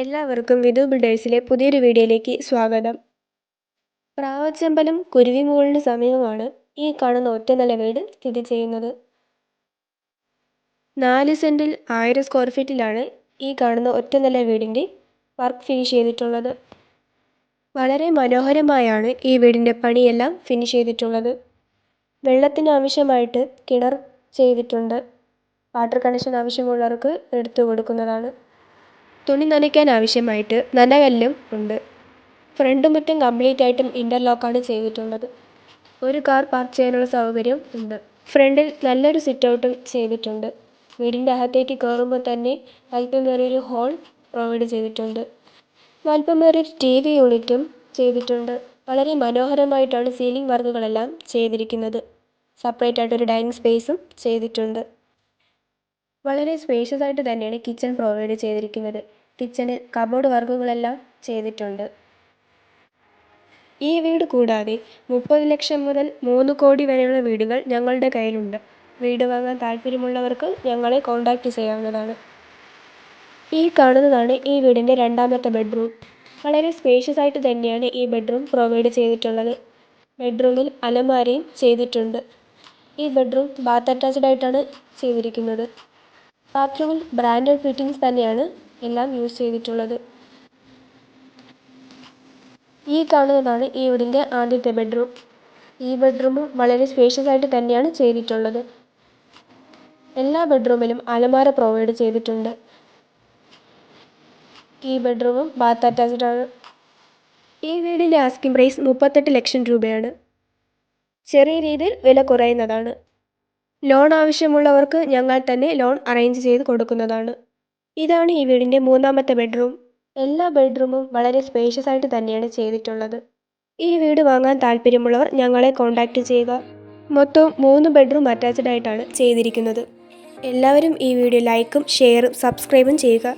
എല്ലാവർക്കും വിധു ബിൽഡേഴ്സിലെ പുതിയൊരു വീഡിയോയിലേക്ക് സ്വാഗതം. പ്രാവച്ചമ്പലം കുരുവിമുകളിന് സമീപമാണ് ഈ കാണുന്ന ഒറ്റനില വീട് സ്ഥിതി ചെയ്യുന്നത്. 4 സെന്റിൽ 1000 സ്ക്വയർ ഫീറ്റിലാണ് ഈ കാണുന്ന ഒറ്റനില വീടിൻ്റെ വർക്ക് ഫിനിഷ് ചെയ്തിട്ടുള്ളത്. വളരെ മനോഹരമായാണ് ഈ വീടിൻ്റെ പണിയെല്ലാം ഫിനിഷ് ചെയ്തിട്ടുള്ളത്. വെള്ളത്തിന് ആവശ്യമായിട്ട് കിണർ ചെയ്തിട്ടുണ്ട്. വാട്ടർ കണക്ഷൻ ആവശ്യമുള്ളവർക്ക് എടുത്തു കൊടുക്കുന്നതാണ്. തുണി നനയ്ക്കാൻ ആവശ്യമായിട്ട് നനകല്ലും ഉണ്ട്. ഫ്രണ്ട് മുറ്റം കംപ്ലീറ്റ് ആയിട്ടും ഇൻ്റർലോക്കാണ് ചെയ്തിട്ടുള്ളത്. ഒരു കാർ പാർക്ക് ചെയ്യാനുള്ള സൗകര്യം ഉണ്ട്. ഫ്രണ്ടിൽ നല്ലൊരു സിറ്റ് ഔട്ടും ചെയ്തിട്ടുണ്ട്. വീടിൻ്റെ അകത്തേക്ക് കയറുമ്പോൾ തന്നെ അല്പമേറിയൊരു ഹോൾ പ്രൊവൈഡ് ചെയ്തിട്ടുണ്ട്. അല്പമേറിയൊരു TV യൂണിറ്റും ചെയ്തിട്ടുണ്ട്. വളരെ മനോഹരമായിട്ടാണ് സീലിംഗ് വർക്കുകളെല്ലാം ചെയ്തിരിക്കുന്നത്. സെപ്പറേറ്റ് ആയിട്ടൊരു ഡൈനിങ് സ്പേസും ചെയ്തിട്ടുണ്ട്. വളരെ സ്പേഷ്യസ് ആയിട്ട് തന്നെയാണ് കിച്ചൺ പ്രൊവൈഡ് ചെയ്തിരിക്കുന്നത്. കിച്ചണിൽ കബോർഡ് വർക്കുകളെല്ലാം ചെയ്തിട്ടുണ്ട്. ഈ വീട് കൂടാതെ 30 ലക്ഷം മുതൽ 3 കോടി വരെയുള്ള വീടുകൾ ഞങ്ങളുടെ കയ്യിലുണ്ട്. വീട് വാങ്ങാൻ താല്പര്യമുള്ളവർക്ക് ഞങ്ങളെ കോൺടാക്റ്റ് ചെയ്യാവുന്നതാണ്. ഈ കാണുന്നതാണ് ഈ വീടിൻ്റെ രണ്ടാമത്തെ ബെഡ്റൂം. വളരെ സ്പേഷ്യസ് ആയിട്ട് തന്നെയാണ് ഈ ബെഡ്റൂം പ്രൊവൈഡ് ചെയ്തിട്ടുള്ളത്. ബെഡ്റൂമിൽ അലമാരയും ചെയ്തിട്ടുണ്ട്. ഈ ബെഡ്റൂം ബാത്ത് അറ്റാച്ച്ഡ് ആയിട്ടാണ് ചെയ്തിരിക്കുന്നത്. ബാത്റൂമിൽ ബ്രാൻഡഡ് ഫിറ്റിംഗ്സ് തന്നെയാണ് എല്ലാം യൂസ് ചെയ്തിട്ടുള്ളത്. ഈ കാണുന്നതാണ് ഈ വീടിൻ്റെ ആദ്യത്തെ ബെഡ്റൂം. ഈ ബെഡ്റൂമും വളരെ സ്പേഷ്യസ് ആയിട്ട് തന്നെയാണ് ചെയ്തിട്ടുള്ളത്. എല്ലാ ബെഡ്റൂമിലും അലമാര പ്രൊവൈഡ് ചെയ്തിട്ടുണ്ട്. ഈ ബെഡ്റൂമും ബാത്ത് അറ്റാച്ച്ഡ് ആണ്. ഈ വീടിൻ്റെ ആസ്കിംഗ് പ്രൈസ് 38 ലക്ഷം രൂപയാണ്. ചെറിയ രീതിയിൽ വില കുറയുന്നതാണ്. ലോൺ ആവശ്യമുള്ളവർക്ക് ഞങ്ങൾ തന്നെ ലോൺ അറേഞ്ച് ചെയ്ത് കൊടുക്കുന്നതാണ്. ഇതാണ് ഈ വീടിൻ്റെ മൂന്നാമത്തെ ബെഡ്റൂം. എല്ലാ ബെഡ്റൂമും വളരെ സ്പേഷ്യസ് ആയിട്ട് തന്നെയാണ് ചെയ്തിട്ടുള്ളത്. ഈ വീട് വാങ്ങാൻ താല്പര്യമുള്ളവർ ഞങ്ങളെ കോൺടാക്റ്റ് ചെയ്യുക. മൊത്തം 3 ബെഡ്റൂം അറ്റാച്ച്ഡ് ആയിട്ടാണ് ചെയ്തിരിക്കുന്നത്. എല്ലാവരും ഈ വീഡിയോ ലൈക്കും ഷെയറും സബ്സ്ക്രൈബും ചെയ്യുക.